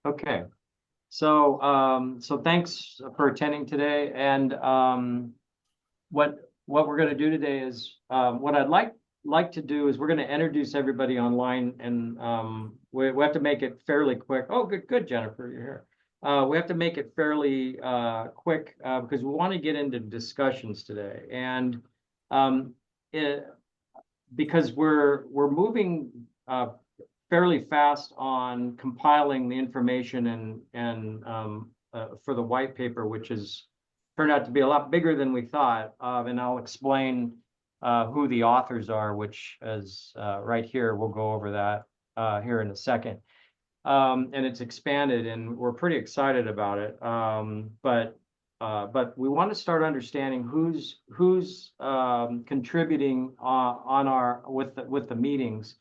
Okay. So thanks for attending today. And what we're going to do today is what I'd like to do is we're going to introduce everybody online, and we have to make it fairly quick. Oh, good, Jennifer, you're here. We have to make it fairly quick because we want to get into discussions today, and because we're moving fairly fast on compiling the information and for the white paper, which has turned out to be a lot bigger than we thought. And I'll explain who the authors are, which is right here. We'll go over that here in a second. And it's expanded, and we're pretty excited about it. But we want to start understanding who's contributing on our with the meetings.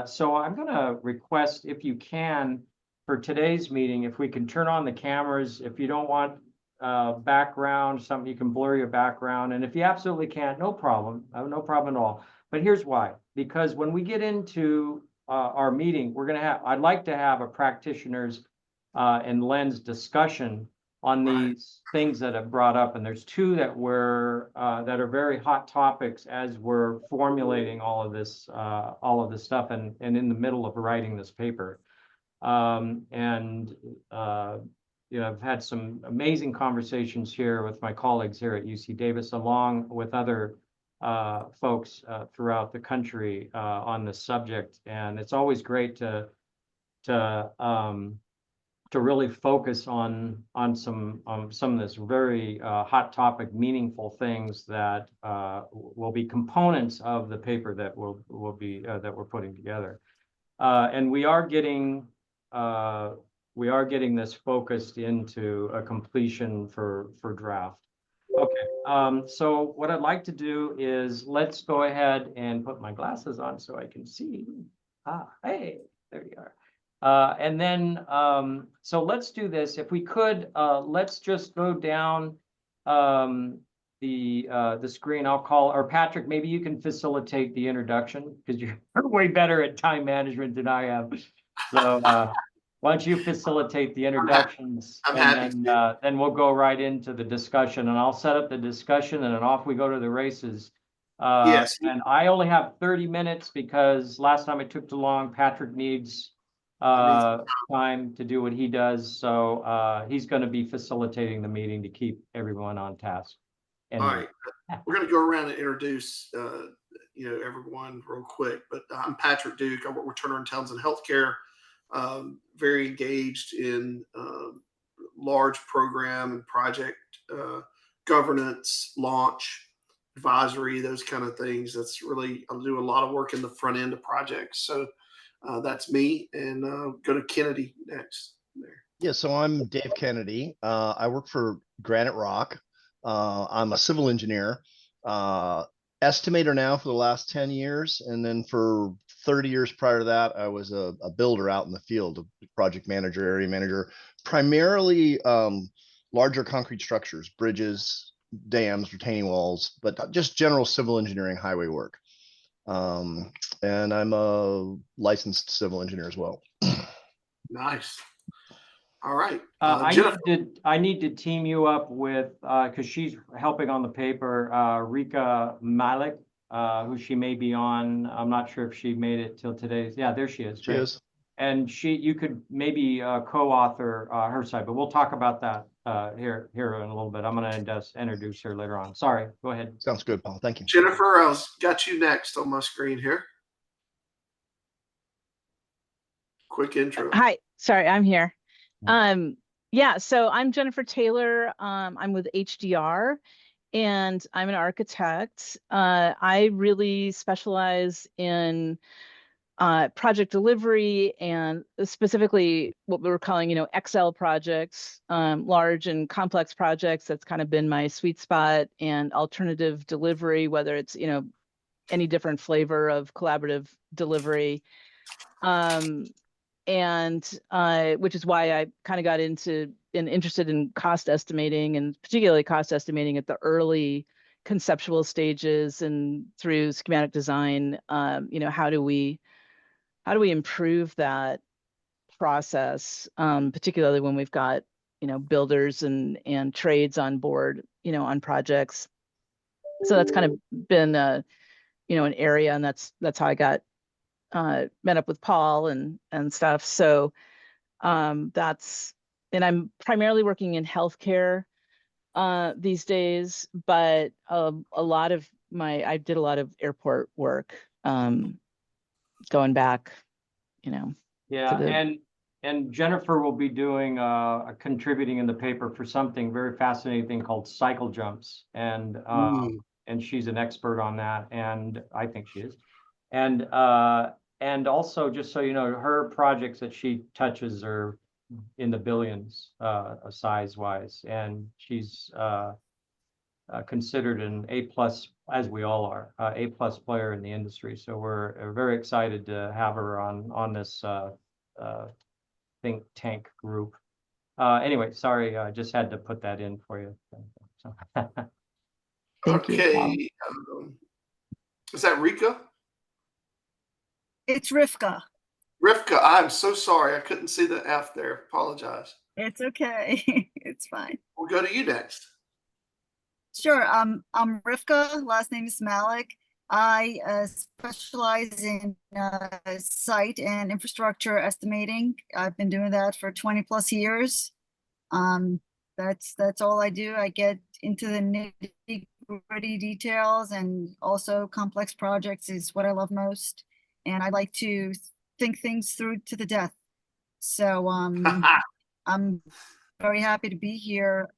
So I'm going to request, if you can, for today's meeting, if we can turn on the cameras. If you don't want background, something, you can blur your background. And if you absolutely can't, no problem. No problem at all. But here's why. Because when we get into our meeting, I'd like to have a practitioners and lens discussion on these things that have brought up, and there's two that that are very hot topics as we're formulating all of this stuff, and in the middle of writing this paper. You know, I've had some amazing conversations here with my colleagues here at UC Davis, along with other folks throughout the country on this subject, and it's always great to really focus on some of this very hot topic, meaningful things that will be components of the paper that will be that we're putting together. And we are getting this focused into a completion for draft. Okay. So what I'd like to do is let's go ahead and put my glasses on so I can see. Hey, there you are. And then, so let's do this. If we could, let's just go down the screen. I'll call, or Patrick, maybe you can facilitate the introduction because you're way better at time management than I am. So why don't you facilitate the introductions, and then we'll go right into the discussion, and I'll set up the discussion, and then off we go to the races. Yes. And I only have 30 minutes because last time it took too long. Patrick needs time to do what he does, so he's going to be facilitating the meeting to keep everyone on task. All right, we're going to go around and introduce everyone real quick, but I'm Patrick Duke. I work with Turner & Townsend Healthcare, very engaged in large program and project governance, launch, advisory, those kind of things. That's really, I do a lot of work in the front end of projects. So that's me, and go to Kennedy next. There. Yeah, so I'm Dave Kennedy. I work for Granite Rock. I'm a civil engineer, estimator now for the last 10 years. And then for 30 years prior to that, I was a builder out in the field, a project manager, area manager, primarily larger concrete structures, bridges, dams, retaining walls, but just general civil engineering, highway work. And I'm a licensed civil engineer as well. Nice. All right. I need to team you up with, because she's helping on the paper, Rifka Malik, who she may be on. I'm not sure if she made it till today. Yeah, there she is. She is. And you could maybe co-author her side, but we'll talk about that here in a little bit. I'm going to introduce her later on. Sorry, go ahead. Sounds good, Paul. Thank you. Jennifer, I got you next on my screen here. Quick intro. Hi, sorry, I'm here. Yeah, so I'm Jennifer Taylor. I'm with HDR, and I'm an architect. I really specialize in project delivery, and specifically what we were calling, XL projects, large and complex projects. That's kind of been my sweet spot, and alternative delivery, whether it's, any different flavor of collaborative delivery. And which is why I kind of got interested in cost estimating, and particularly cost estimating at the early conceptual stages and through schematic design. How do we improve that process, particularly when we've got, builders and trades on board, on projects. So that's kind of been, an area, and that's how I got met up with Paul and stuff. So and I'm primarily working in healthcare these days, but I did a lot of airport work going back, Yeah, and Jennifer will be doing contributing in the paper for something very fascinating called cycle jumps, and she's an expert on that, and I think she is. And also, just so you know, her projects that she touches are in the billions size wise, and she's considered an A+, as we all are, A+ player in the industry. So we're very excited to have her on this think tank group. Anyway, sorry, I just had to put that in for you. So. Thank you. Okay, is that Rika? It's Rifka. Rifka, I'm so sorry. I couldn't see the F there. Apologize. It's okay. It's fine. We'll go to you next. Sure. I'm Rifka. Last name is Malik. I specialize in site and infrastructure estimating. I've been doing that for 20+ years. That's all I do. I get into the nitty-gritty details, and also complex projects is what I love most. And I like to think things through to the death. So I'm very happy to be here.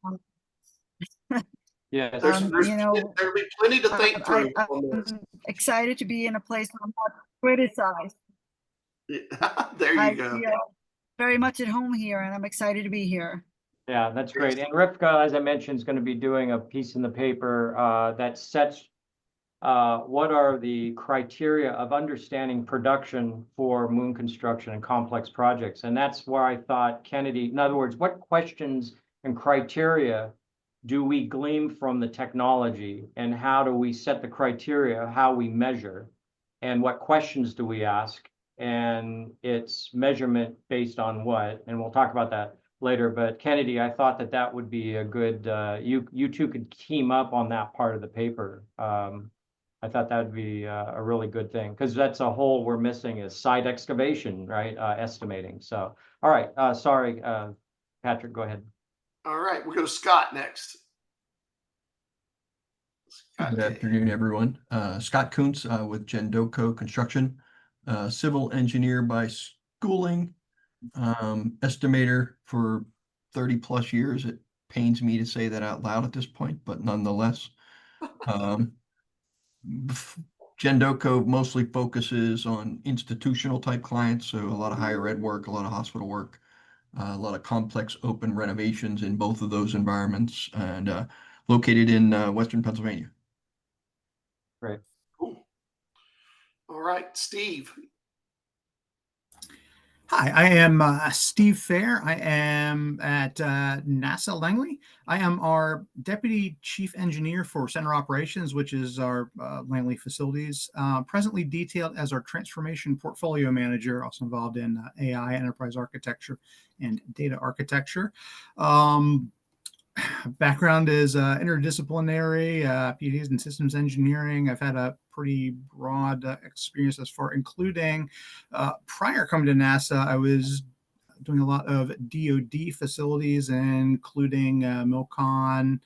Yeah, there'll be plenty to think through. I'm excited to be in a place where I'm not criticized. There you go. I feel very much at home here, and I'm excited to be here. Yeah, that's great. And Rifka, as I mentioned, is going to be doing a piece in the paper that sets what are the criteria of understanding production for moon construction and complex projects. And that's where I thought Kennedy, in other words, what questions and criteria do we glean from the technology, and how do we set the criteria, how we measure, and what questions do we ask, and it's measurement based on what, and we'll talk about that later. But Kennedy, I thought that would be a good, you two could team up on that part of the paper. I thought that would be a really good thing, because that's a hole we're missing, is site excavation, right? Estimating. So, all right, sorry, Patrick, go ahead. All right, we'll go to Scott next. Good afternoon, everyone. Scott Koontz with Gendoco Construction, civil engineer by schooling, estimator for 30+ years. It pains me to say that out loud at this point, but nonetheless. Gendoco mostly focuses on institutional type clients, so a lot of higher ed work, a lot of hospital work, a lot of complex open renovations in both of those environments, and located in Western Pennsylvania. Great. Cool. All right, Steve. Hi, I am Steve Fehr. I am at NASA Langley. I am our Deputy Chief Engineer for Center Operations, which is our Langley facilities, presently detailed as our Transformation Portfolio Manager, also involved in AI, enterprise architecture, and data architecture. Background is interdisciplinary, PhDs in systems engineering. I've had a pretty broad experience as far, including prior coming to NASA, I was doing a lot of DoD facilities, including MILCON,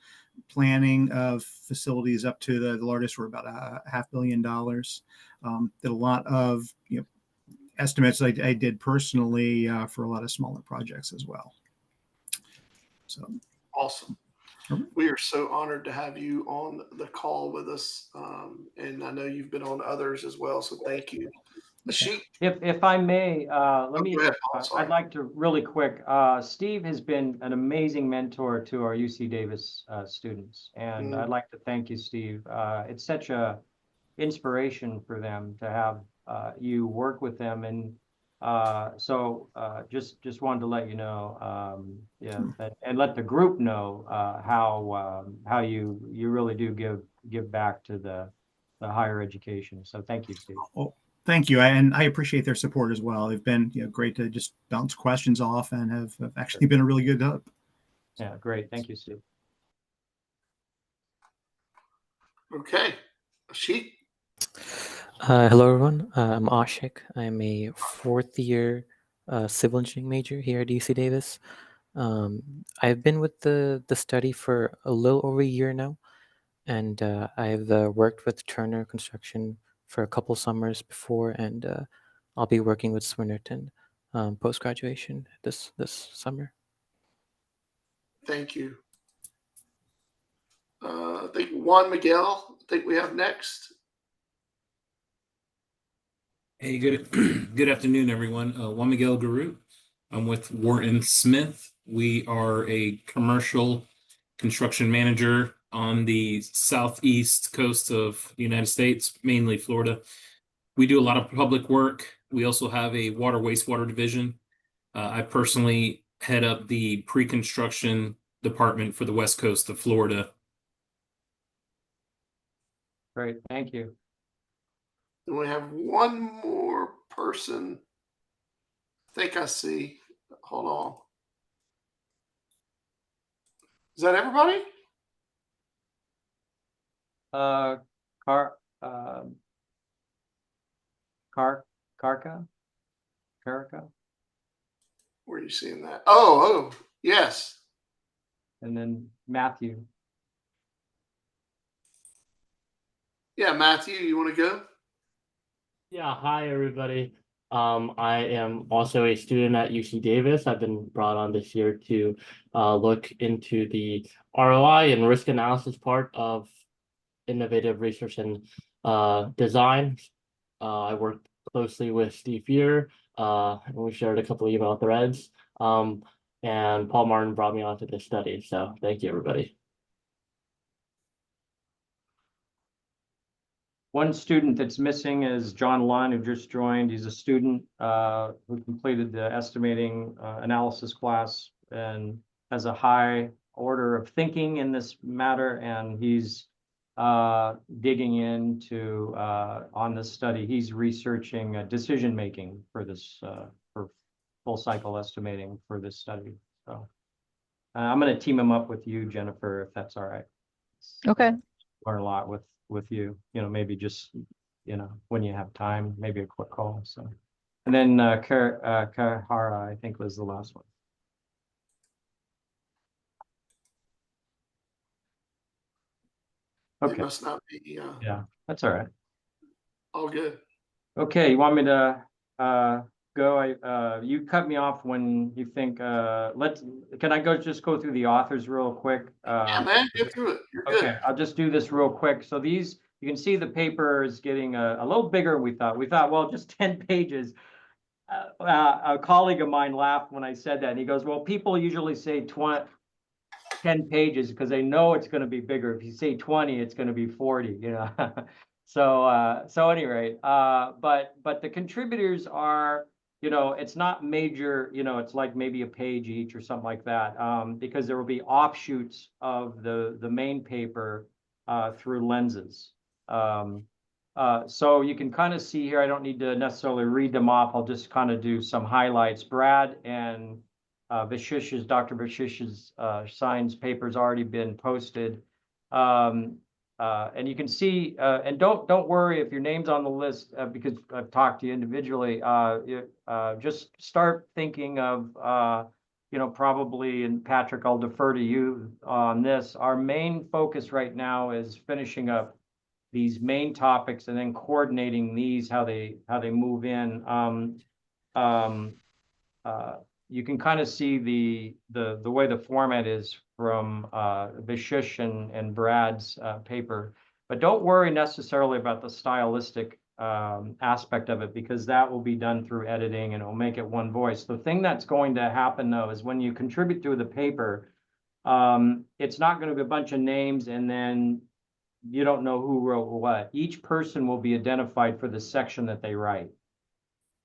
planning of facilities up to the largest were about $500 million. Did a lot of estimates I did personally for a lot of smaller projects as well. So. Awesome. We are so honored to have you on the call with us. And I know you've been on others as well. So thank you. Ashiq. If I may, let me, go ahead, I'd like to really quick, Steve has been an amazing mentor to our UC Davis students. And I'd like to thank you, Steve. It's such a inspiration for them to have you work with them. And so just wanted to let you know, and let the group know how you really do give back to the higher education. So thank you, Steve. Well, Thank you. And I appreciate their support as well. They've been great to just bounce questions off and have actually been a really good help. Yeah, great. Thank you, Steve. Okay. Ashiq? Hello, everyone. I'm Ashiq. I'm a fourth year civil engineering major here at UC Davis. I've been with the study for a little over a year now, and I've worked with Turner Construction for a couple summers before, and I'll be working with Swinnerton post-graduation this summer. Thank you. I think Juan Miguel, I think we have next. Hey, good afternoon, everyone. Juan Miguel Guru. I'm with Wharton Smith. We are a commercial construction manager on the southeast coast of the United States, mainly Florida. We do a lot of public work. We also have a water wastewater division. I personally head up the pre-construction department for the west coast of Florida. Great, thank you. And we have one more person. I think I see. Hold on. Is that everybody? Karka? Where are you seeing that? Oh, yes. And then Matthew. Yeah, Matthew, you want to go? Yeah, hi everybody. I am also a student at UC Davis. I've been brought on this year to look into the ROI and risk analysis part of innovative research and design. I worked closely with Steve Fehr, and we shared a couple of email threads. And Paul Martin brought me onto this study. So thank you, everybody. One student that's missing is John Lun, who just joined. He's a student who completed the estimating analysis class and has a high order of thinking in this matter, and he's digging into on this study. He's researching decision making for this for full cycle estimating for this study. So I'm going to team him up with you, Jennifer, if that's all right. Okay. Learn a lot with you, maybe just, when you have time, maybe a quick call. So, and then Kahara, I think, was the last one. Okay. It must not be. Yeah, that's all right. All good. Okay, you want me to go? You cut me off when you think. Can I just go through the authors real quick? Yeah, man, get through it. You're good. Okay, I'll just do this real quick. So these, you can see the paper is getting a little bigger than we thought. We thought, well, just 10 pages. A colleague of mine laughed when I said that, and he goes, well, people usually say 10 pages because they know it's going to be bigger. If you say 20, it's going to be 40, So anyway, but the contributors are, it's not major, it's like maybe a page each or something like that, because there will be offshoots of the main paper through lenses. So you can kind of see here, I don't need to necessarily read them off. I'll just kind of do some highlights. Brad and Dr. Vashish's science paper's already been posted. And you can see, and don't worry if your name's on the list, because I've talked to you individually. Just start thinking of, probably, and Patrick, I'll defer to you on this. Our main focus right now is finishing up these main topics and then coordinating these, how they move in. You can kind of see the way the format is from Vashish and Brad's paper, but don't worry necessarily about the stylistic aspect of it, because that will be done through editing and it'll make it one voice. The thing that's going to happen though is when you contribute to the paper, it's not going to be a bunch of names and then you don't know who wrote what. Each person will be identified for the section that they write,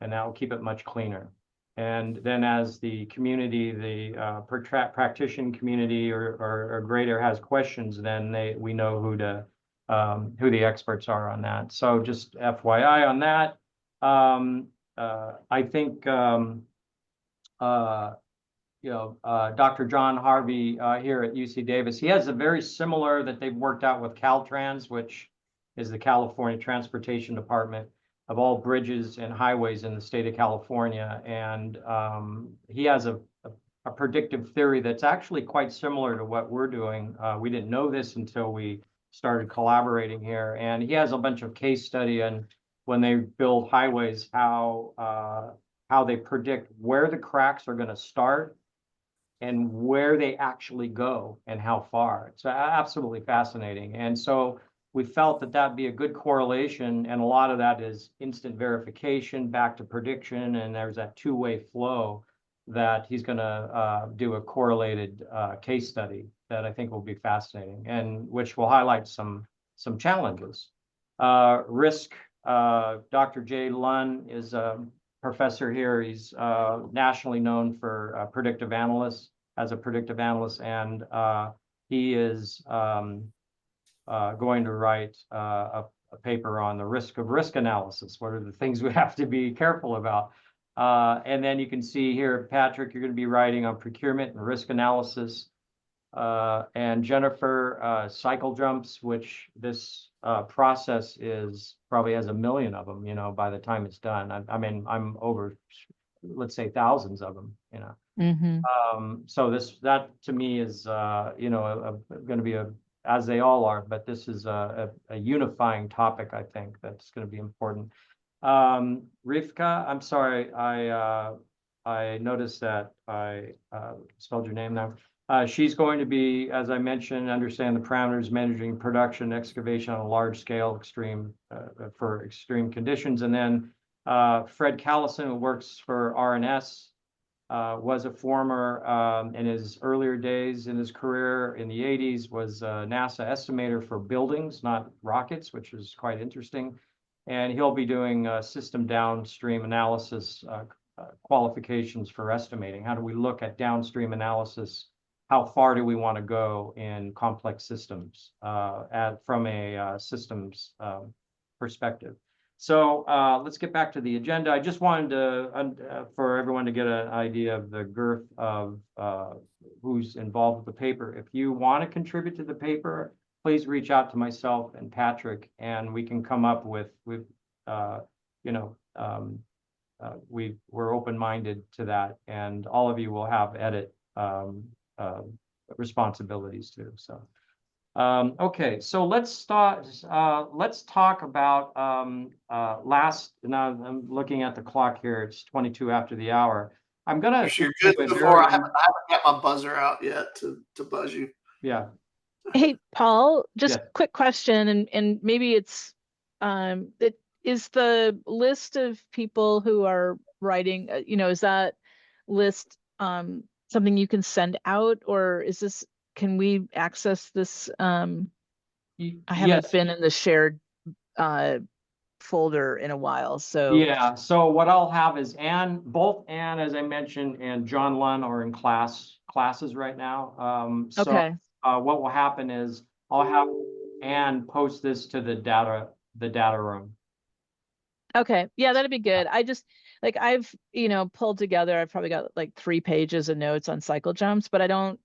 and that will keep it much cleaner. And then as the community, the practitioner community or greater has questions, then we know who the experts are on that. So just FYI on that. I think, Dr. John Harvey here at UC Davis, he has a very similar that they've worked out with Caltrans, which is the California Transportation Department, of all bridges and highways in the state of California. And he has a predictive theory that's actually quite similar to what we're doing. We didn't know this until we started collaborating here. And he has a bunch of case study on when they build highways, how they predict where the cracks are going to start and where they actually go and how far. It's absolutely fascinating. And so we felt that that'd be a good correlation. And a lot of that is instant verification back to prediction. And there's that two-way flow that he's going to do a correlated case study that I think will be fascinating, and which will highlight some challenges. Risk, Dr. J. Lun is a professor here. He's nationally known for predictive analyst, as a predictive analyst, and he is going to write a paper on the risk of risk analysis. What are the things we have to be careful about? And then you can see here, Patrick, you're going to be writing on procurement and risk analysis. And Jennifer, cycle jumps, which this process is probably has 1 million of them, by the time it's done. I mean, I'm over, let's say, thousands of them, So that to me is, going to be as they all are, but this is a unifying topic, I think, that's going to be important. Rifka, I'm sorry, I noticed that I spelled your name now. She's going to be, as I mentioned, understand the parameters, managing production, excavation on a large scale, for extreme conditions. And then Fred Callison, who works for RNS, was a former, in his earlier days in his career in the 80s, was a NASA estimator for buildings, not rockets, which is quite interesting. And he'll be doing system downstream analysis qualifications for estimating. How do we look at downstream analysis? How far do we want to go in complex systems from a systems perspective? So let's get back to the agenda. I just wanted to, for everyone to get an idea of the girth of who's involved with the paper. If you want to contribute to the paper, please reach out to myself and Patrick, and we can come up with we're open-minded to that, and all of you will have edit responsibilities too. So, okay, so let's start. Let's talk about now I'm looking at the clock here. It's 22 after the hour. I'm gonna. You're good before I haven't got my buzzer out yet to buzz you. Yeah. Hey, Paul, just Yes. quick question, and maybe it's it is the list of people who are writing, is that list something you can send out, or can we access this? I haven't been in the shared folder in a while, so. Yeah, so what I'll have is both Anne, as I mentioned, and John Lun are in classes right now. Okay. What will happen is I'll have Anne post this to the data room. Okay, yeah, that'd be good. I just I've pulled together. I've probably got 3 pages of notes on cycle jumps, but I don't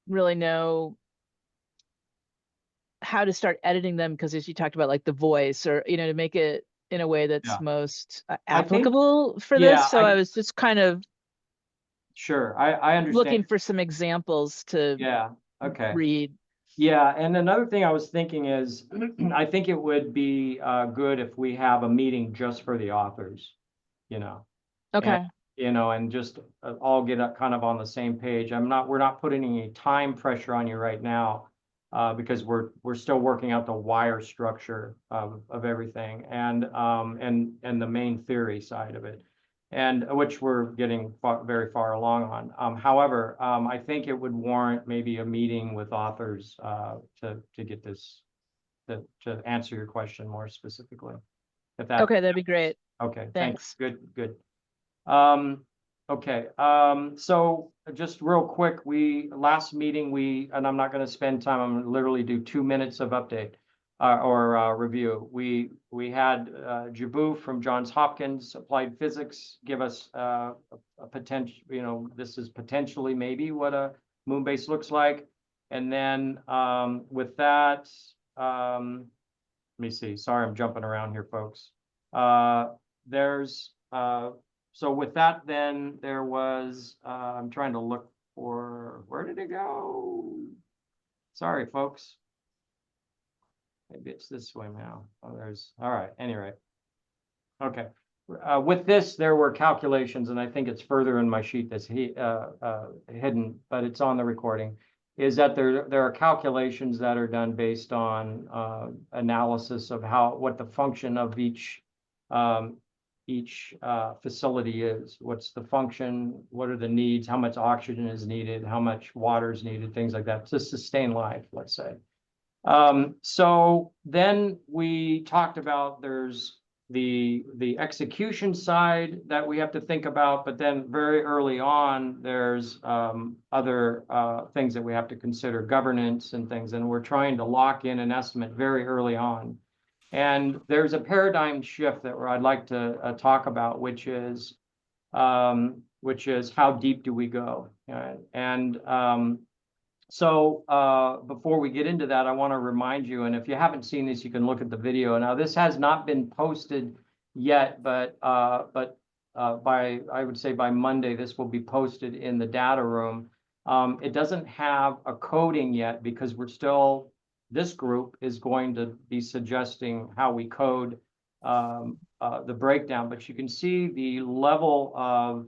really know how to start editing them, because as you talked about, the voice, or to make it in a way that's most applicable for this. So I was just kind of I understand, looking for some examples to read. Yeah, and another thing I was thinking is, I think it would be good if we have a meeting just for the authors, Okay. and just all get up kind of on the same page. We're not putting any time pressure on you right now, because we're still working out the wire structure of everything, and the main theory side of it, and which we're getting very far along on. However, I think it would warrant maybe a meeting with authors to get this, to answer your question more specifically. Okay, that'd be great. Okay, thanks. Good. Okay, so just real quick, last meeting and I'm not going to spend time, I'm going to literally do 2 minutes of update. review. We had Jabu from Johns Hopkins Applied Physics give us a potential, this is potentially maybe what a moon base looks like. And then with that, let me see, sorry, I'm jumping around here, folks. So with that, then there was, I'm trying to look for, where did it go? Sorry, folks. Maybe it's this way now. Oh, all right, anyway. Okay. With this, there were calculations, and I think it's further in my sheet that's hidden, but it's on the recording, is that there are calculations that are done based on analysis of what the function of each facility is. What's the function? What are the needs? How much oxygen is needed? How much water is needed? Things like that to sustain life, let's say. So then we talked about there's the execution side that we have to think about, but then very early on, there's other things that we have to consider, governance and things, and we're trying to lock in an estimate very early on. And there's a paradigm shift that I'd like to talk about, which is how deep do we go? So before we get into that, I want to remind you, and if you haven't seen this, you can look at the video. Now, this has not been posted yet, but I would say by Monday, this will be posted in the data room. It doesn't have a coding yet because this group is going to be suggesting how we code the breakdown, but you can see the level of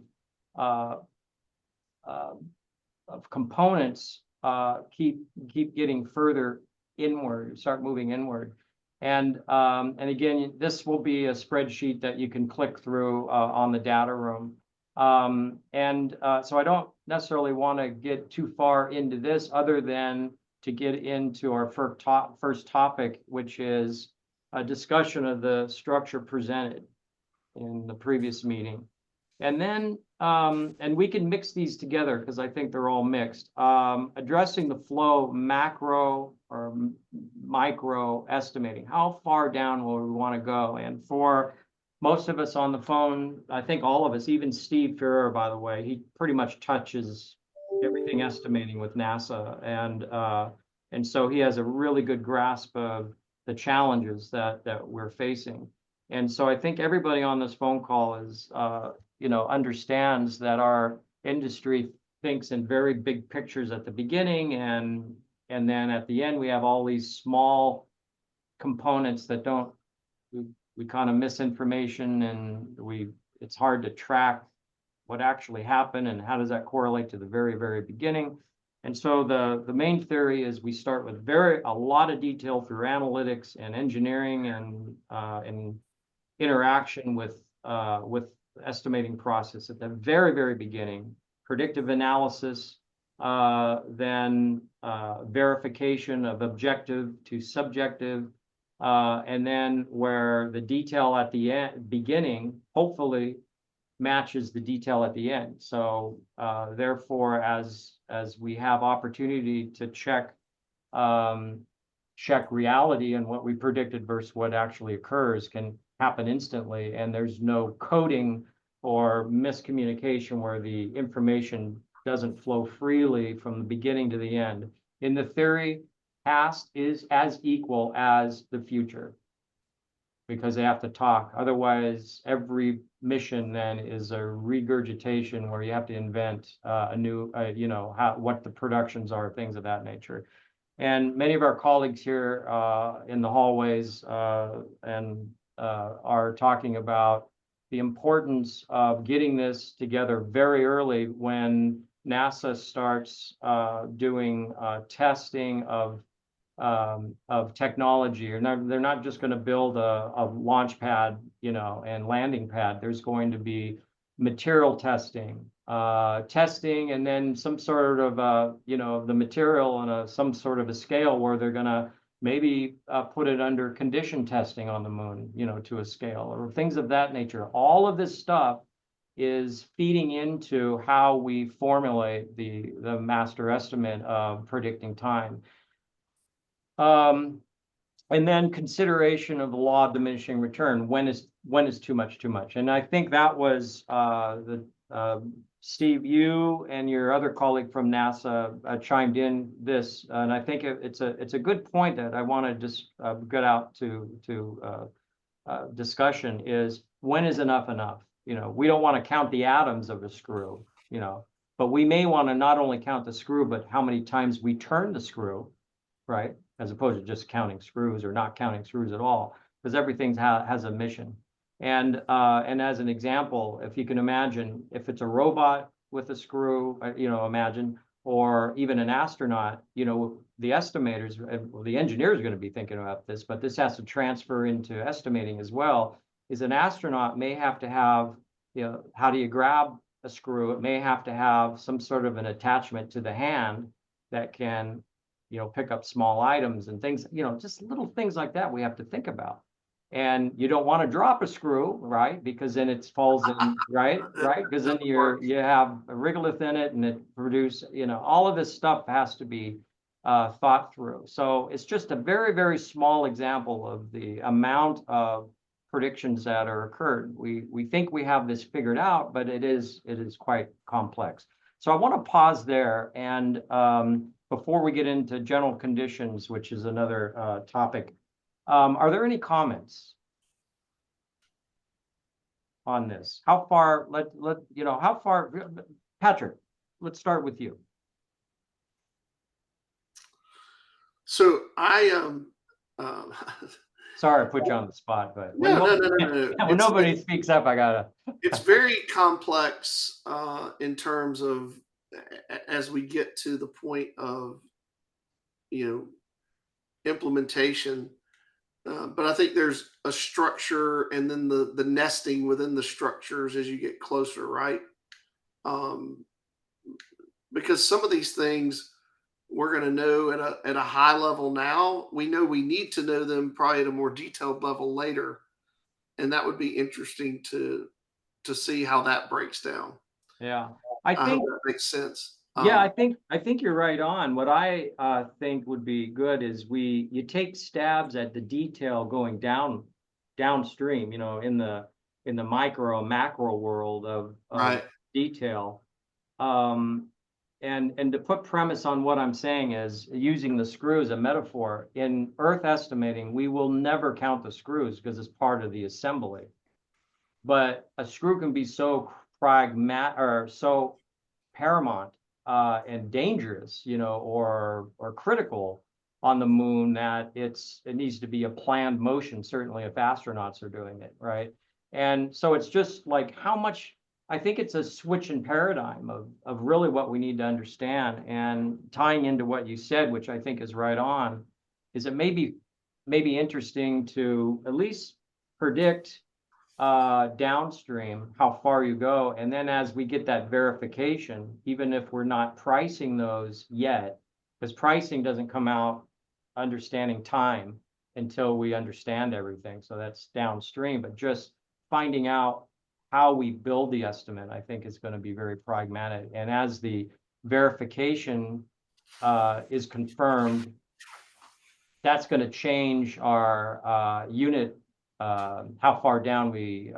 components keep getting further inward, start moving inward. And again, this will be a spreadsheet that you can click through on the data room. So I don't necessarily want to get too far into this other than to get into our first topic, which is a discussion of the structure presented in the previous meeting. And then, and we can mix these together because I think they're all mixed. Addressing the flow macro or micro estimating. How far down will we want to go? And for most of us on the phone, I think all of us, even Steve Fehr, by the way, he pretty much touches everything estimating with NASA. And so he has a really good grasp of the challenges that we're facing. And so I think everybody on this phone call is, understands that our industry thinks in very big pictures at the beginning, and then at the end we have all these small components that we kind of miss information, and it's hard to track what actually happened and how does that correlate to the very, very beginning. And so the main theory is we start with a lot of detail through analytics and engineering and interaction with estimating process at the very, very beginning, predictive analysis, then verification of objective to subjective, and then where the detail at the beginning hopefully matches the detail at the end. So therefore, as we have opportunity to check reality and what we predicted versus what actually occurs can happen instantly, and there's no coding or miscommunication where the information doesn't flow freely from the beginning to the end. In the theory, past is as equal as the future because they have to talk. Otherwise, every mission then is a regurgitation where you have to invent a new, what the productions are, things of that nature. And many of our colleagues here in the hallways are talking about the importance of getting this together very early when NASA starts doing testing of technology. They're not just going to build a launch pad, and landing pad. There's going to be material testing, and then some sort of the material on some sort of a scale where they're going to maybe put it under condition testing on the moon, to a scale or things of that nature. All of this stuff is feeding into how we formulate the master estimate of predicting time. And then consideration of the law of diminishing return. When is too much too much? And I think that was Steve, you and your other colleague from NASA chimed in this, and I think it's a good point that I want to just get out to discussion is when is enough enough? You know, we don't want to count the atoms of a screw, you know, but we may want to not only count the screw, but how many times we turn the screw, right? As opposed to just counting screws or not counting screws at all, because everything has a mission. And as an example, if you can imagine, if it's a robot with a screw, you know, imagine, or even an astronaut, you know, the estimators, well, the engineers are going to be thinking about this, but this has to transfer into estimating as well, is an astronaut may have to have, you know, how do you grab a screw? It may have to have some sort of an attachment to the hand that can, you know, pick up small items and things, you know, just little things like that we have to think about. And you don't want to drop a screw, right? Because then it falls in, right? Because then you have a regolith in it and it produces, you know, all of this stuff has to be thought through. So it's just a very, very small example of the amount of predictions that are occurred. We think we have this figured out, but it is quite complex. So I want to pause there, and before we get into general conditions, which is another topic, are there any comments on this? How far, how far, Patrick, let's start with you. So sorry, I put you on the spot, but no. When nobody speaks up, I gotta. It's very complex in terms of as we get to the point of, you know, implementation. But I think there's a structure and then the nesting within the structures as you get closer, right? Because some of these things we're going to know at a high level now. We know we need to know them probably at a more detailed level later, and that would be interesting to see how that breaks down. Yeah, I hope that makes sense. Yeah, I think you're right on. What I think would be good is you take stabs at the detail going downstream, you know, in the micro macro world of detail. And to put premise on what I'm saying is using the screw as a metaphor. In earth estimating, we will never count the screws because it's part of the assembly. But a screw can be so pragmatic or so paramount and dangerous, you know, or critical on the moon that it needs to be a planned motion, certainly if astronauts are doing it, right? And so it's just like how much, I think it's a switch in paradigm of really what we need to understand. And tying into what you said, which I think is right on, is it may be interesting to at least predict downstream how far you go, and then as we get that verification, even if we're not pricing those yet, because pricing doesn't come out understanding time until we understand everything, so that's downstream, but just finding out how we build the estimate, I think is going to be very pragmatic. And as the verification is confirmed, that's going to change our unit, how far down we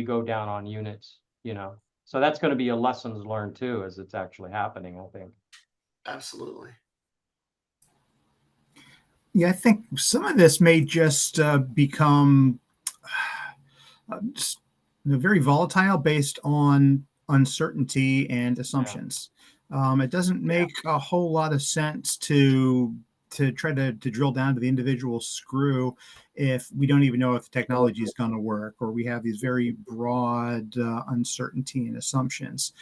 go down on units, you know. So that's going to be a lessons learned too, as it's actually happening, I think. Absolutely. Yeah, I think some of this may just become just very volatile based on uncertainty and assumptions. It doesn't make a whole lot of sense to try to drill down to the individual screw if we don't even know if the technology is going to work, or we have these very broad uncertainty and assumptions.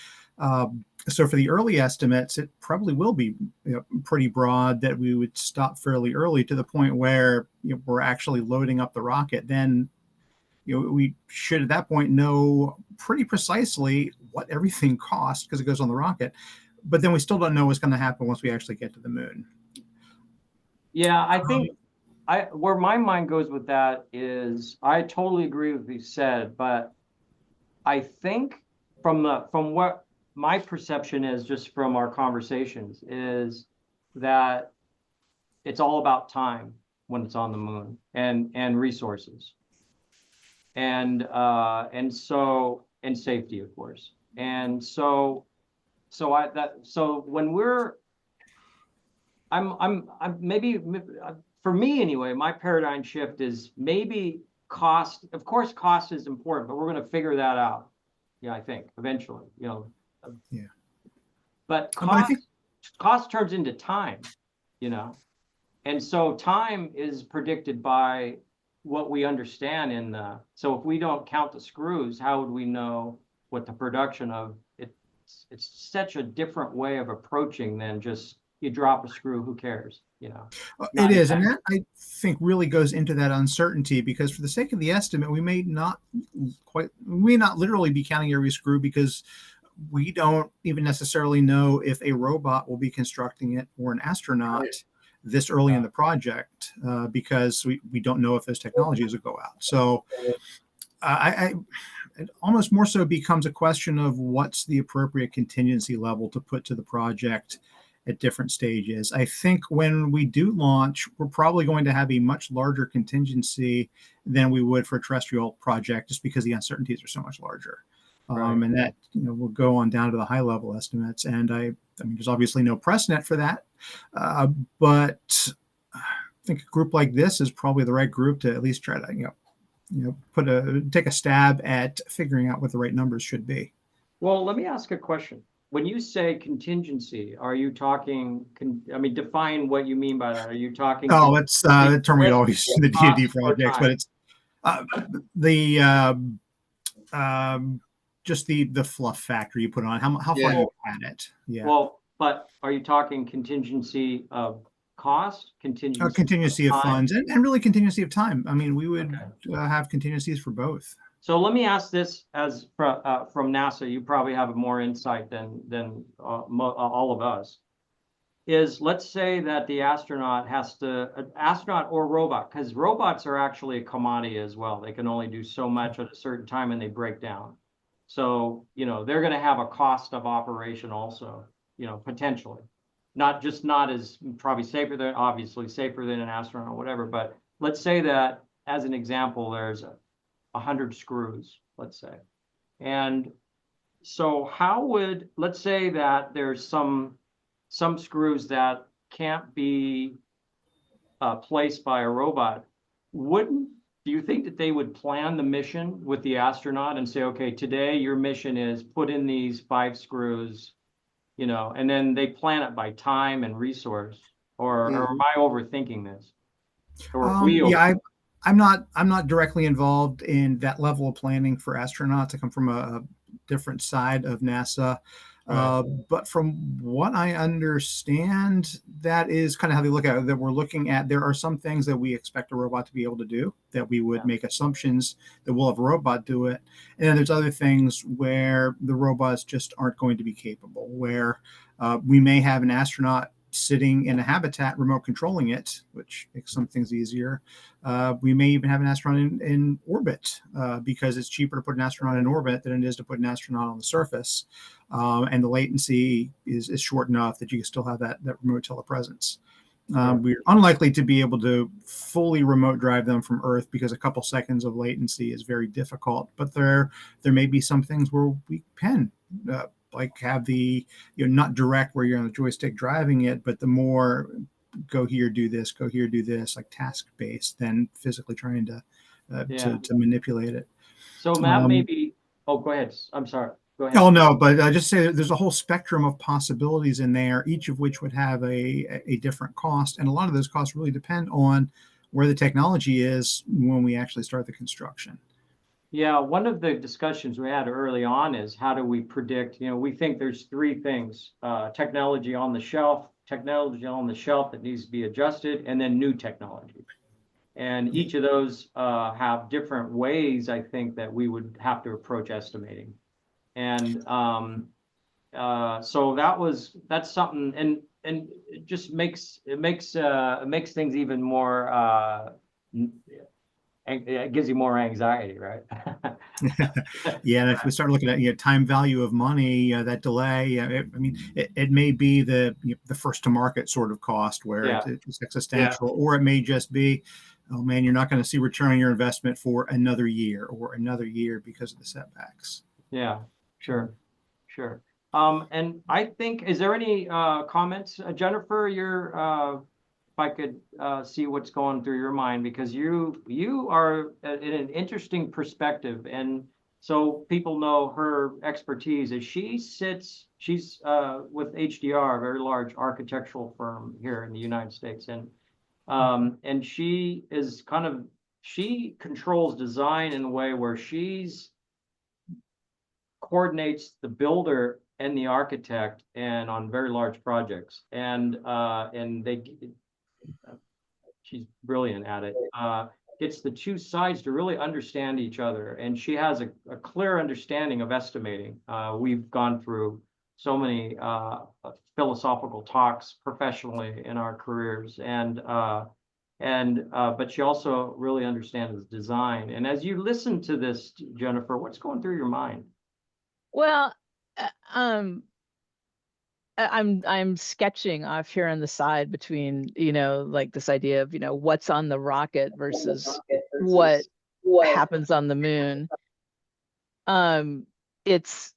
So for the early estimates, it probably will be pretty broad, that we would stop fairly early to the point where we're actually loading up the rocket. Then we should at that point know pretty precisely what everything costs because it goes on the rocket. But then we still don't know what's going to happen once we actually get to the moon. Yeah, I think where my mind goes with that is I totally agree with what you said, but I think from what my perception is just from our conversations is that it's all about time. when it's on the moon, and resources. And safety, of course. And so when I'm maybe, for me anyway, my paradigm shift is maybe cost. Of course, cost is important, but we're going to figure that out. Yeah, I think eventually, Yeah. But But I think cost turns into time, and so time is predicted by what we understand so if we don't count the screws, how would we know what the production of it? It's such a different way of approaching than just you drop a screw, who cares, it is, and that I think really goes into that uncertainty, because for the sake of the estimate, we may not literally be counting every screw, because we don't even necessarily know if a robot will be constructing it or an astronaut this early in the project, because we don't know if those technologies will go out. So it almost more so becomes a question of what's the appropriate contingency level to put to the project at different stages. I think when we do launch, we're probably going to have a much larger contingency than we would for a terrestrial project, just because the uncertainties are so much larger. And that will go on down to the high level estimates. And I mean, there's obviously no precedent for that, but I think a group like this is probably the right group to at least try to take a stab at figuring out what the right numbers should be. Well, let me ask a question. When you say contingency, are you talking? Define what you mean by that. Are you talking? Oh, it's the term we always use in the DoD projects, but it's just the fluff factor you put on how far you had it. Yeah. Well, but are you talking contingency of cost, contingency of funds, and really contingency of time? I mean, we would have contingencies for both. So let me ask this as from NASA. You probably have more insight than all of us. Let's say that the astronaut astronaut or robot, because robots are actually a commodity as well. They can only do so much at a certain time and they break down. So, they're going to have a cost of operation also, potentially. Not as probably obviously safer than an astronaut or whatever, but let's say that as an example, there's 100 screws, let's say. And so let's say that there's some screws that can't be placed by a robot. Do you think that they would plan the mission with the astronaut and say, okay, today your mission is put in these 5 screws, and then they plan it by time and resource? Or am I overthinking this? I'm not directly involved in that level of planning for astronauts. I come from a different side of NASA. But from what I understand, that is kind of how they look at it, that we're looking at, there are some things that we expect a robot to be able to do, that we would make assumptions that we'll have a robot do it. And then there's other things where the robots just aren't going to be capable, where we may have an astronaut sitting in a habitat, remote controlling it, which makes some things easier. We may even have an astronaut in orbit, because it's cheaper to put an astronaut in orbit than it is to put an astronaut on the surface. And the latency is short enough that you can still have that remote telepresence. We're unlikely to be able to fully remote drive them from Earth, because a couple seconds of latency is very difficult. But there may be some things where we can like have the not direct where you're on the joystick driving it, but the more go here, do this, like task based, than physically trying to manipulate it. So Matt, maybe. Oh, go ahead. I'm sorry. Go ahead. Oh no, but I just say there's a whole spectrum of possibilities in there, each of which would have a different cost, and a lot of those costs really depend on where the technology is when we actually start the construction. Yeah, one of the discussions we had early on is how do we predict, we think there's 3 things, technology on the shelf that needs to be adjusted, and then new technology. And each of those have different ways, I think, that we would have to approach estimating. And so that's something, and it just makes things even more, it gives you more anxiety, right? Yeah, and if we start looking at time value of money, that delay, it may be the first to market sort of cost where Yeah. it's existential, or it may just be, oh man, you're not going to see return on your investment for another year or another year because of the setbacks. Yeah, sure. And I think, is there any comments, Jennifer? If I could see what's going through your mind, because you are in an interesting perspective, and so people know her expertise. As she's with HDR, a very large architectural firm here in the United States, and she controls design in a way where she's coordinates the builder and the architect, and on very large projects, and she's brilliant at it. Gets the two sides to really understand each other, and she has a clear understanding of estimating. We've gone through so many philosophical talks professionally in our careers, but she also really understands design. And as you listen to this, Jennifer, what's going through your mind? Well, I'm sketching off here on the side between, like this idea of, what's on the rocket versus what happens on the moon. It's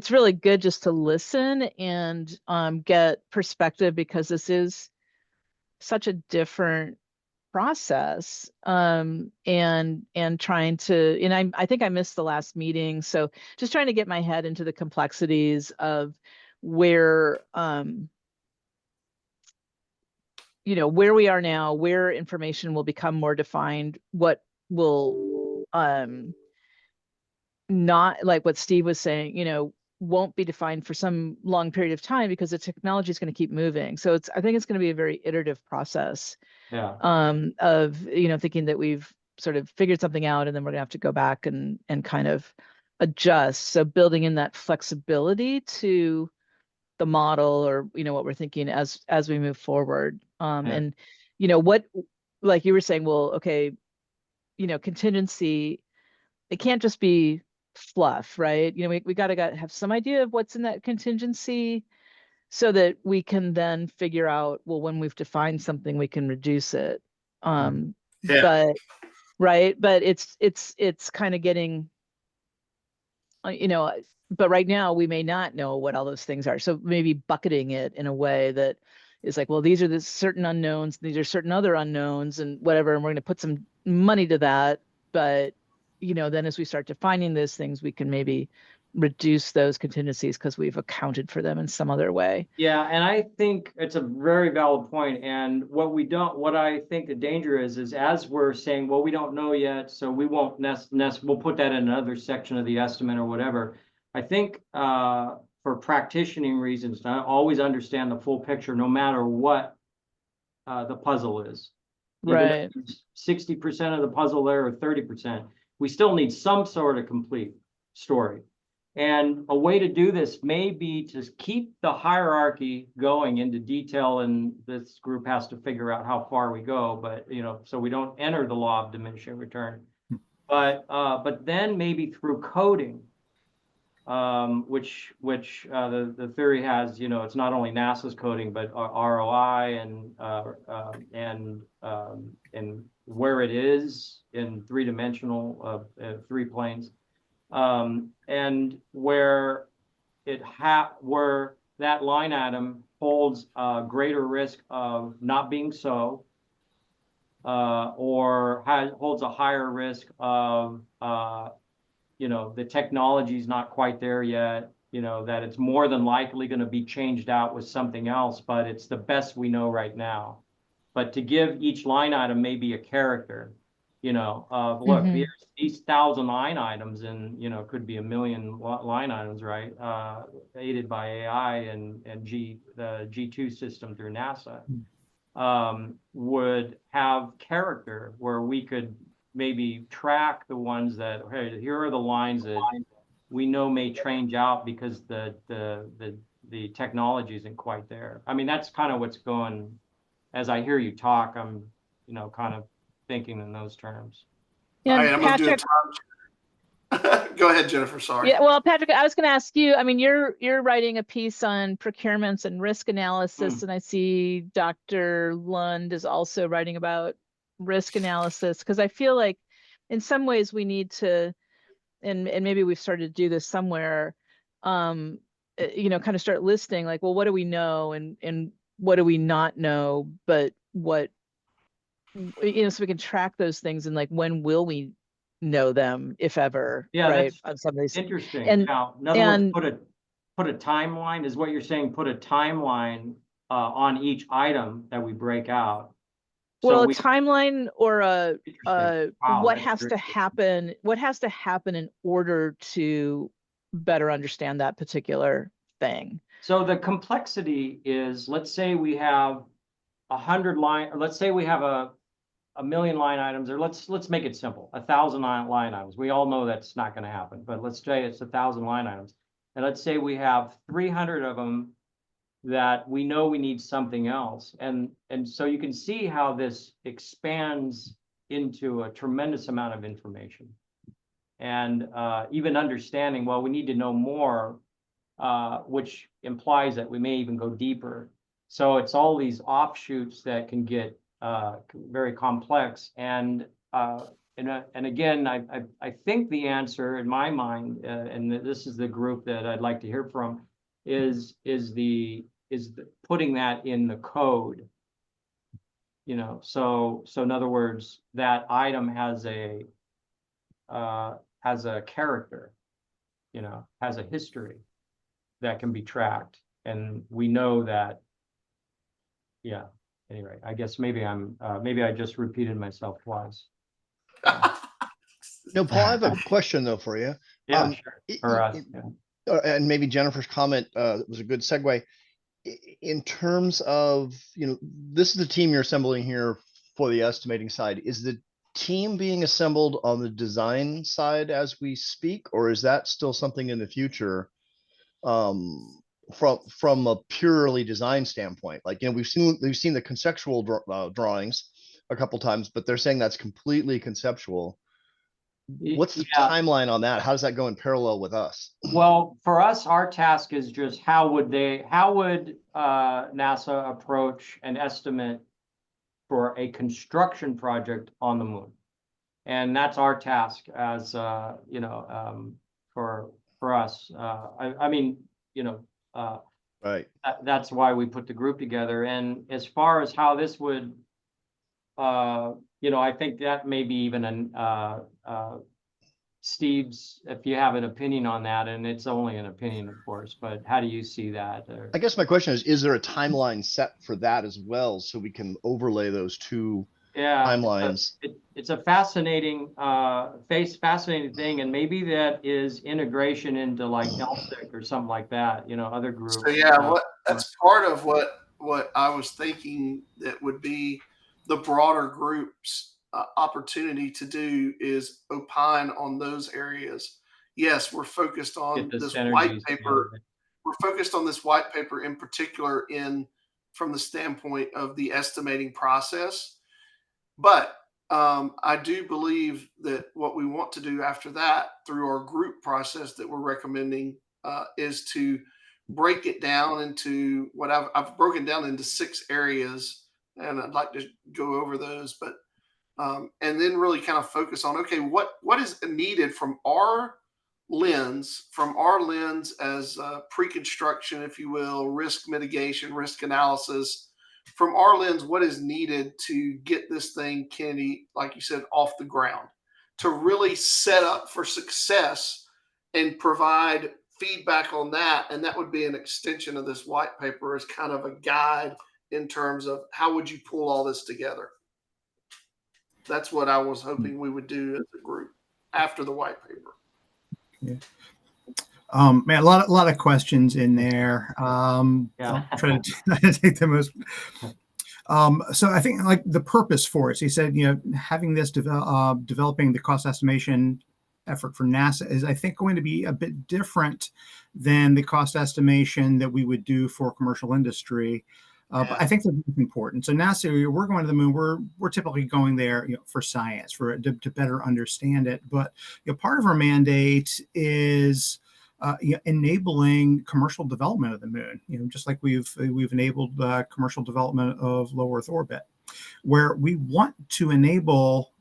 really good just to listen and get perspective, because this is such a different process, and trying to, and I think I missed the last meeting, so just trying to get my head into the complexities of where where we are now, where information will become more defined, what will not, like what Steve was saying, won't be defined for some long period of time, because the technology is going to keep moving. So I think it's going to be a very iterative process. Yeah. Of thinking that we've sort of figured something out, and then we're gonna have to go back and kind of adjust. So building in that flexibility to the model, or what we're thinking as we move forward. And what, like you were saying, well, okay, contingency, it can't just be fluff, right? We gotta have some idea of what's in that contingency, so that we can then figure out, well, when we've defined something, we can reduce it. But it's kind of getting, but right now we may not know what all those things are. So maybe bucketing it in a way that is like, well, these are the certain unknowns, these are certain other unknowns, and whatever, and we're going to put some money to that. But then as we start defining those things, we can maybe reduce those contingencies because we've accounted for them in some other way. Yeah, and I think it's a very valid point. And what I think the danger is as we're saying, well, we don't know yet, so we won't we'll put that in another section of the estimate or whatever. I think for practicing reasons, to always understand the full picture, no matter what the puzzle is. Right. 60% of the puzzle there, or 30%, we still need some sort of complete story. And a way to do this may be to keep the hierarchy going into detail, and this group has to figure out how far we go, but so we don't enter the law of diminishing return. But then maybe through coding, which the theory has, it's not only NASA's coding, but ROI and where it is in three-dimensional 3 planes. And where where that line item holds a greater risk of not being so, or holds a higher risk of, the technology's not quite there yet, that it's more than likely going to be changed out with something else, but it's the best we know right now. But to give each line item maybe a character, look, here's these 1,000 line items, and could be 1 million line items, right? Aided by AI and the G2 system through NASA, would have character where we could maybe track the ones that, hey, here are the lines that we know may change out because the technology isn't quite there. I mean, that's kind of what's going. As I hear you talk, I'm kind of thinking in those terms. Yeah, All right, I'm going to do a Patrick, time check. Go ahead, Jennifer. Sorry. Yeah, well, Patrick, I was going to ask you, I mean, you're writing a piece on procurements and risk analysis, and I see Dr. Lund is also writing about risk analysis, because I feel like in some ways we need to, and maybe we've started to do this somewhere, kind of start listing like, well, what do we know and what do we not know, but what, so we can track those things and like, when will we know them, if ever? Yeah, right, that's on some of these. interesting. And Now, in other words, put a timeline is what you're saying. Put a timeline on each item that we break out. Well, a timeline or Wow, what that's has to happen? What has to happen in order to better understand that particular thing? So the complexity is, let's say we have 100 line, or let's say we have a million line items, or let's make it simple, 1,000 line items. We all know that's not going to happen, but let's say it's 1,000 line items, and let's say we have 300 of them that we know we need something else, and so you can see how this expands into a tremendous amount of information, and even understanding, well, we need to know more, which implies that we may even go deeper. So it's all these offshoots that can get very complex, and again, I think the answer in my mind, and this is the group that I'd like to hear from, is putting that in the code. So in other words, that item has a character, has a history that can be tracked, and we know that. Yeah. Anyway, I guess maybe I just repeated myself twice. No, Paul, I have a question though for you. Yeah, sure. For us, and maybe Jennifer's comment was a good segue. In terms of, this is the team you're assembling here for the estimating side. Is the team being assembled on the design side as we speak, or is that still something in the future? From a purely design standpoint, like, we've seen the conceptual drawings a couple times, but they're saying that's completely conceptual. What's the timeline on that? How does that go in parallel with us? Well, for us, our task is just how would NASA approach an estimate for a construction project on the moon, and that's our task as for us. I mean, right. That's why we put the group together. And as far as how this would, I think that maybe even Steve's, if you have an opinion on that, and it's only an opinion, of course, but how do you see that? I guess my question is there a timeline set for that as well, so we can overlay those two timelines? It's a fascinating thing, and maybe that is integration into like LSIC or something like that, other groups. So that's part of what I was thinking that would be the broader group's opportunity to do, is opine on those areas. Yes, we're focused on this white paper. We're focused on this white paper in particular from the standpoint of the estimating process. But I do believe that what we want to do after that, through our group process that we're recommending, is to break it down into what I've broken down into 6 areas, and I'd like to go over those, but and then really kind of focus on, okay, what is needed from our lens as pre-construction, if you will, risk mitigation, risk analysis. From our lens, what is needed to get this thing, Kennedy, like you said, off the ground, to really set up for success and provide feedback on that. And that would be an extension of this white paper as kind of a guide in terms of how would you pull all this together. That's what I was hoping we would do as a group after the white paper. Yeah. Man, a lot of questions in there. I'll try to take the most. So I think like the purpose for it. So he said, having this developing the cost estimation effort for NASA is, I think, going to be a bit different than the cost estimation that we would do for commercial industry. But I think they're both important. So NASA, we're going to the moon. We're typically going there, for science, to better understand it. But part of our mandate is enabling commercial development of the moon. Just like we've enabled commercial development of low Earth orbit, where we want to enable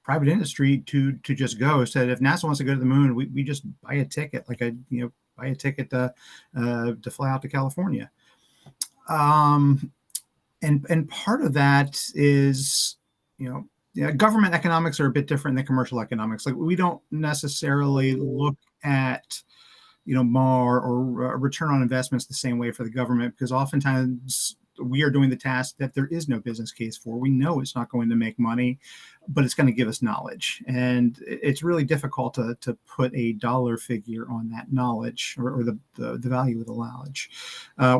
private industry to just go. So that if NASA wants to go to the moon, we just buy a ticket, buy a ticket to fly out to California. And part of that is, government economics are a bit different than commercial economics. Like, we don't necessarily look at, MAR or return on investments the same way for the government, because oftentimes we are doing the task that there is no business case for. We know it's not going to make money, but it's going to give us knowledge. And it's really difficult to put a dollar figure on that knowledge or the value of the knowledge.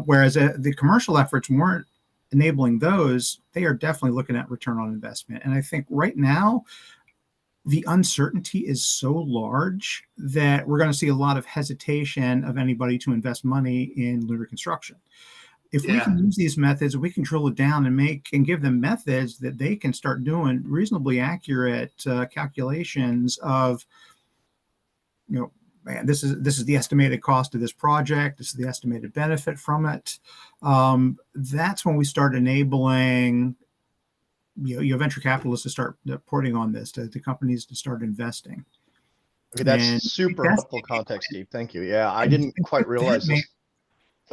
Whereas the commercial efforts weren't enabling those, they are definitely looking at return on investment. And I think right now, the uncertainty is so large that we're going to see a lot of hesitation of anybody to invest money in lunar construction. If we can use these methods, we can drill it down and give them methods that they can start doing reasonably accurate calculations of, man, this is the estimated cost of this project. This is the estimated benefit from it. That's when we start enabling, venture capitalists to start reporting on this, to companies to start investing. Okay, that's super helpful context, Steve. Thank you. Yeah, I didn't quite realize this.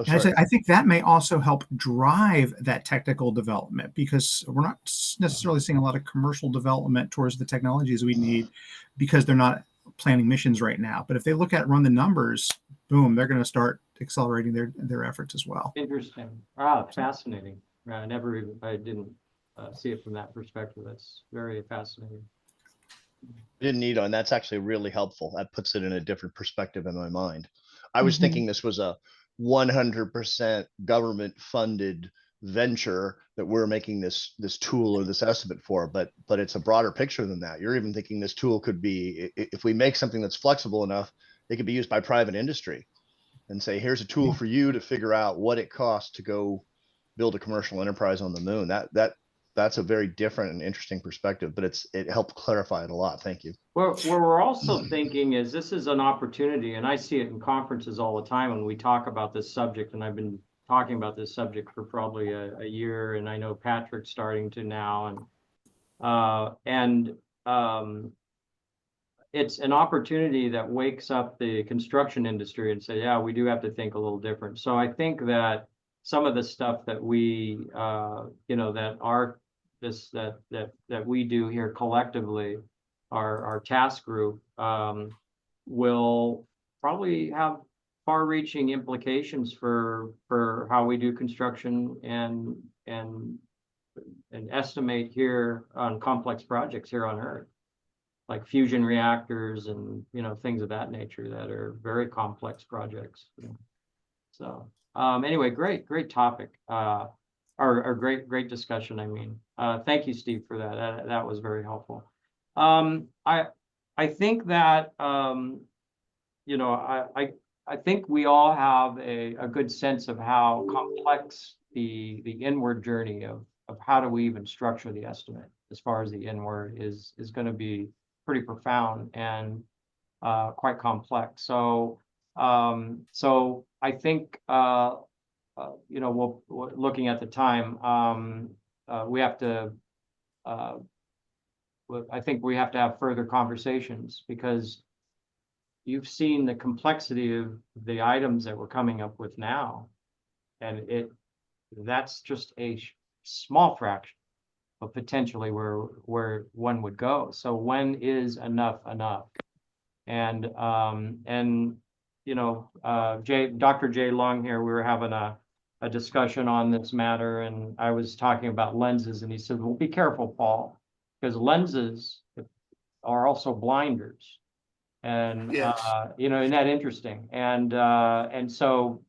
I think that may also help drive that technical development, because we're not necessarily seeing a lot of commercial development towards the technologies we need because they're not planning missions right now. But if they look at run the numbers, boom, they're going to start accelerating their efforts as well. Interesting. Wow, fascinating. I didn't see it from that perspective. That's very fascinating. Didn't need on. That's actually really helpful. That puts it in a different perspective in my mind. I was thinking this was a 100% government funded venture that we're making this tool or this estimate for, but it's a broader picture than that. You're even thinking this tool could be, if we make something that's flexible enough, it could be used by private industry and say, here's a tool for you to figure out what it costs to go build a commercial enterprise on the moon. That's a very different and interesting perspective, but it helped clarify it a lot. Thank you. Well, what we're also thinking is this is an opportunity, and I see it in conferences all the time when we talk about this subject, and I've been talking about this subject for probably a year, and I know Patrick's starting to now, and it's an opportunity that wakes up the construction industry and say, yeah, we do have to think a little different. So I think that some of the stuff that we, that we do here collectively, our task group, will probably have far-reaching implications for how we do construction and estimate here on complex projects here on Earth, like fusion reactors and things of that nature that are very complex projects. So anyway, great topic, or great discussion. I mean, thank you, Steve, for that. That was very helpful. I think that I think we all have a good sense of how complex the inward journey of how do we even structure the estimate as far as the inward is going to be pretty profound and quite complex. So I think we're looking at the time, we have to. I think we have to have further conversations, because you've seen the complexity of the items that we're coming up with now, and that's just a small fraction of potentially where one would go. So when is enough? And Dr. Jay Long here, we were having a discussion on this matter, and I was talking about lenses, and he said, well, be careful, Paul, because lenses are also blinders. And isn't that interesting? And so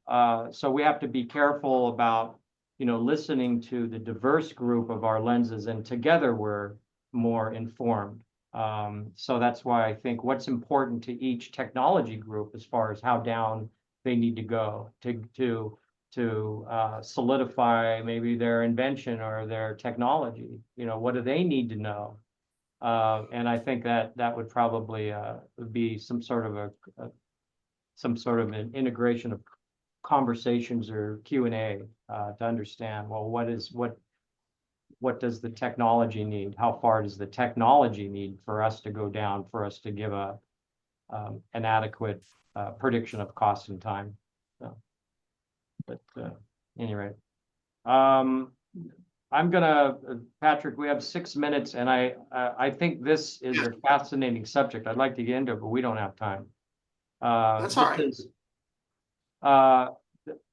we have to be careful about listening to the diverse group of our lenses, and together we're more informed. So that's why I think what's important to each technology group as far as how down they need to go to solidify maybe their invention or their technology. You know, what do they need to know? And I think that would probably be some sort of an integration of conversations or Q&A to understand, well, what does the technology need? How far does the technology need for us to go down, for us to give an adequate prediction of cost and time? So, but anyway, I'm gonna, Patrick, we have 6 minutes, and I think this is a fascinating subject. I'd like to get into it, but we don't have time. That's all right. This is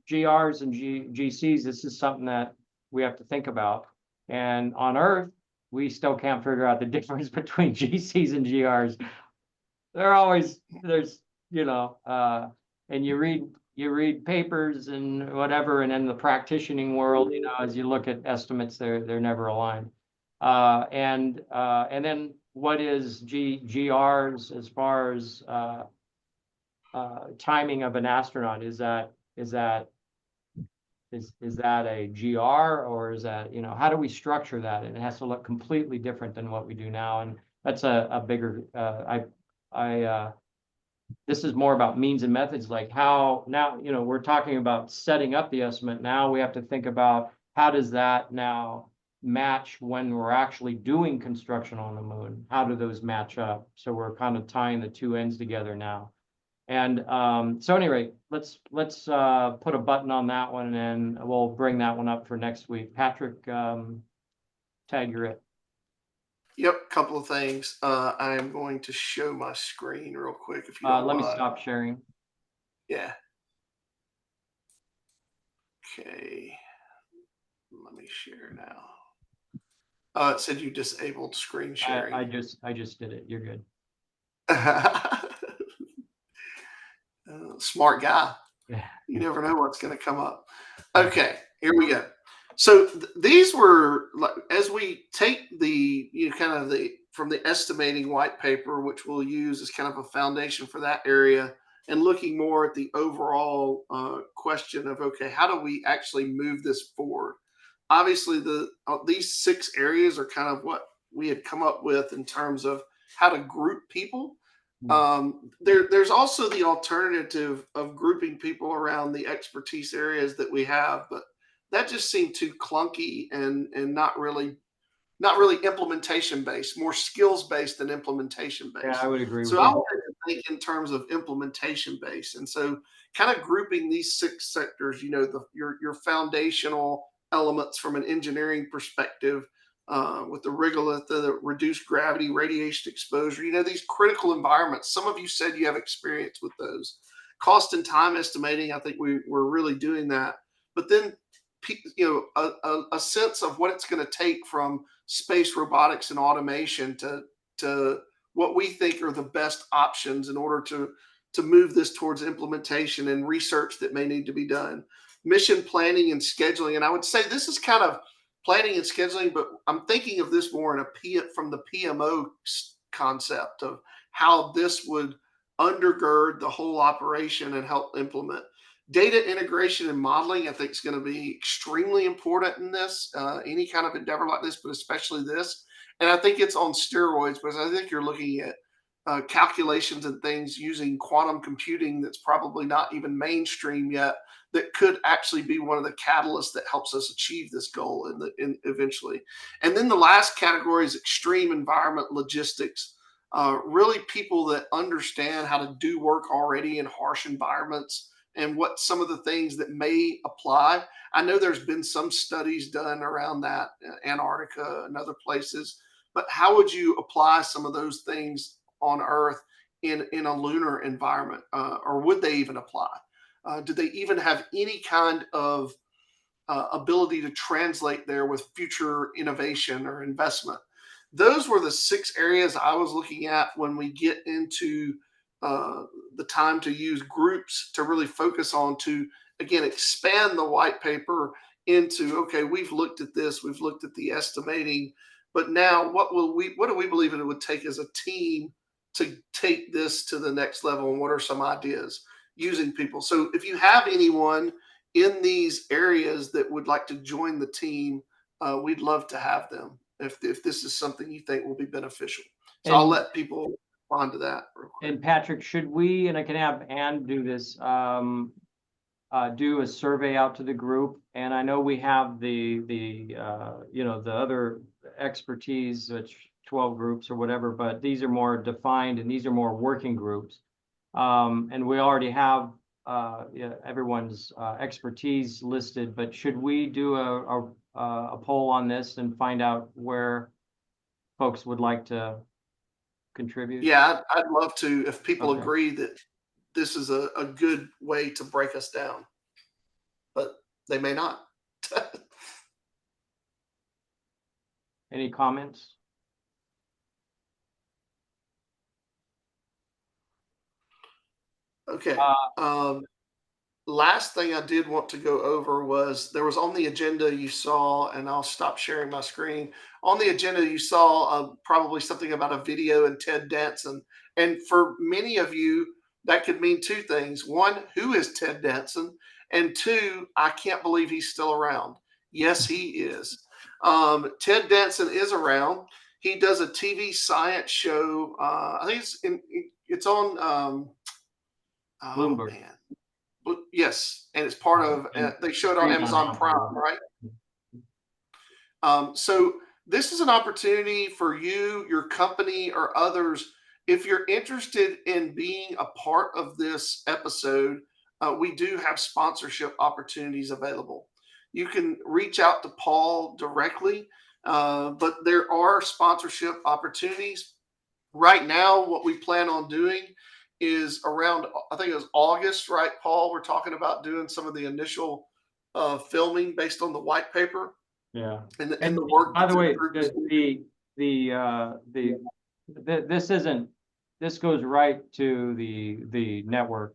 GRs and GCs. This is something that we have to think about. And on Earth, we still can't figure out the difference between GCs and GRs. There's, you know, and you read papers and whatever, and in the practicing world, you know, as you look at estimates, they're never aligned. And then what is GRs as far as timing of an astronaut? Is that a GR, or is that, you know, how do we structure that? And it has to look completely different than what we do now. And that's a bigger, this is more about means and methods, like how now, you know, we're talking about setting up the estimate. Now we have to think about how does that now match when we're actually doing construction on the moon? How do those match up? So we're kind of tying the two ends together now. And so anyway, let's put a button on that one, and we'll bring that one up for next week. Patrick, tag, you're it. Yep, couple of things. I am going to show my screen real quick if you don't Let mind. me stop sharing. Yeah. Okay. Let me share now. It said you disabled screen sharing. I just did it. You're good. Smart guy. You never know what's going to come up. Okay, here we go. So these were, as we take the, you know, kind of from the estimating white paper, which we'll use as kind of a foundation for that area, and looking more at the overall question of, okay, how do we actually move this forward? Obviously, these 6 areas are kind of what we had come up with in terms of how to group people. There's also the alternative of grouping people around the expertise areas that we have, but that just seemed too clunky and not really implementation based, more skills based than implementation based. Yeah, I would agree. So I wanted to think in terms of implementation based, and so kind of grouping these 6 sectors. You know, your foundational elements from an engineering perspective. With the regolith, the reduced gravity, radiation exposure, you know, these critical environments. Some of you said you have experience with those. Cost and time estimating, I think we're really doing that. But then, you know, a sense of what it's going to take from space robotics and automation to what we think are the best options in order to move this towards implementation and research that may need to be done. Mission planning and scheduling. And I would say this is kind of planning and scheduling, but I'm thinking of this more from the PMO concept of how this would undergird the whole operation and help implement. Data integration and modeling, I think, is going to be extremely important in this, any kind of endeavor like this, but especially this. And I think it's on steroids, because I think you're looking at calculations and things using quantum computing that's probably not even mainstream yet, that could actually be one of the catalysts that helps us achieve this goal eventually. And then the last category is extreme environment logistics. Really people that understand how to do work already in harsh environments and what some of the things that may apply. I know there's been some studies done around that, Antarctica and other places, but how would you apply some of those things on Earth in a lunar environment, or would they even apply? Do they even have any kind of ability to translate there with future innovation or investment? Those were the 6 areas I was looking at when we get into the time to use groups to really focus on, to, again, expand the white paper into, okay, we've looked at this, we've looked at the estimating, but now what do we believe it would take as a team to take this to the next level, and what are some ideas using people? So if you have anyone in these areas that would like to join the team, we'd love to have them if this is something you think will be beneficial. So I'll let people respond to that real quick. And Patrick, should we, and I can have Ann do this, do a survey out to the group? And I know we have the other expertise, which 12 groups or whatever, but these are more defined and these are more working groups. And we already have everyone's expertise listed, but should we do a poll on this and find out where folks would like to contribute? Yeah, I'd love to, if people Okay. agree that this is a good way to break us down, but they may not. Any comments? Okay. Last thing I did want to go over was there was on the agenda you saw, and I'll stop sharing my screen. On the agenda you saw probably something about a video and Ted Danson. And for many of you, that could mean two things. One, who is Ted Danson? And two, I can't believe he's still around. Yes, he is. Ted Danson is around. He does a TV science show. I think it's on Bloomberg. Man. Yes, and it's part of. They showed it on Amazon Prime, right? So this is an opportunity for you, your company, or others. If you're interested in being a part of this episode, we do have sponsorship opportunities available. You can reach out to Paul directly, but there are sponsorship opportunities. Right now, what we plan on doing is around, I think it was August, right, Paul? We're talking about doing some of the initial filming based on the white paper. Yeah. And the work. By the way, this goes right to the network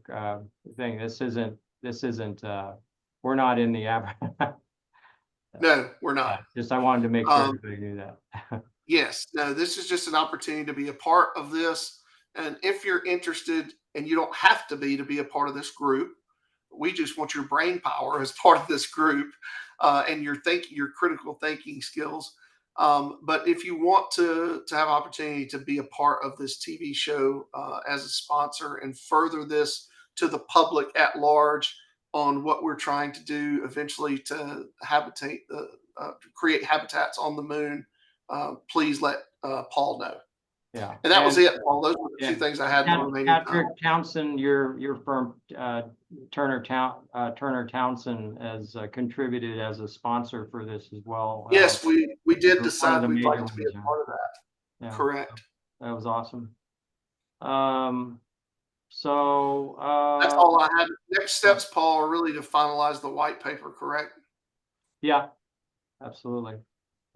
thing. This isn't we're not in the app. No, we're not. Just I wanted to make sure everybody knew that. Yes, no, this is just an opportunity to be a part of this. And if you're interested, and you don't have to be a part of this group, we just want your brain power as part of this group, and your critical thinking skills. But if you want to have opportunity to be a part of this TV show as a sponsor and further this to the public at large on what we're trying to do eventually to create habitats on the moon, please let Paul know. Yeah. And that was it, Paul. Those were the two things I had. Patrick Townsend, your firm, Turner Townsend, has contributed as a sponsor for this as well. Yes, we did decide we'd like to be a part of that. Yeah. Correct. That was awesome. So that's all I had. Next steps, Paul, are really to finalize the white paper, correct? Yeah, absolutely.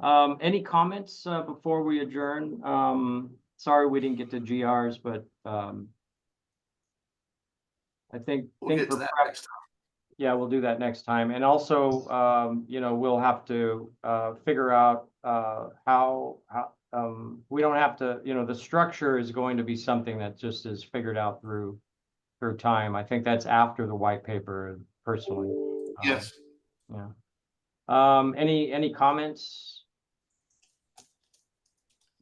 Any comments before we adjourn? Sorry we didn't get to GRs, but I think we'll get to that next time. Yeah, we'll do that next time. And also, we'll have to figure out how we don't have to, the structure is going to be something that just is figured out through time. I think that's after the white paper, personally. Yes. Yeah. Any comments?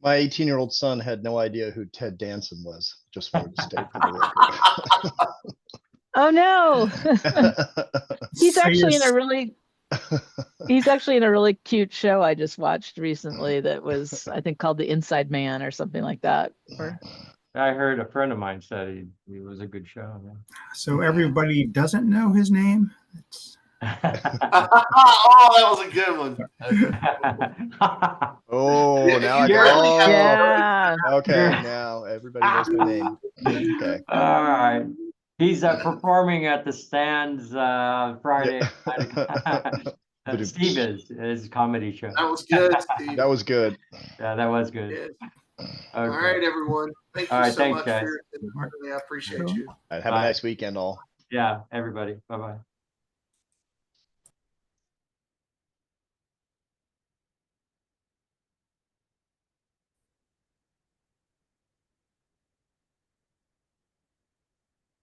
My 18-year-old son had no idea who Ted Danson was, just for the state for the record. Oh no. He's actually in a really cute show I just watched recently that was, I think, called The Inside Man or something like that. I heard a friend of mine said he was a good show. Yeah. So everybody doesn't know his name? Oh, that was a good one. Oh, now I got. Yeah. Okay, now everybody knows my name. Okay. All right. He's performing at the Stands Friday. Steve is his comedy show. That was good, Steve. That was good. Yeah, that was good. Yeah. Okay. All right, everyone. Thank you so much guys. for your I appreciate you. All right, have a nice weekend, all. Yeah, everybody. Bye-bye.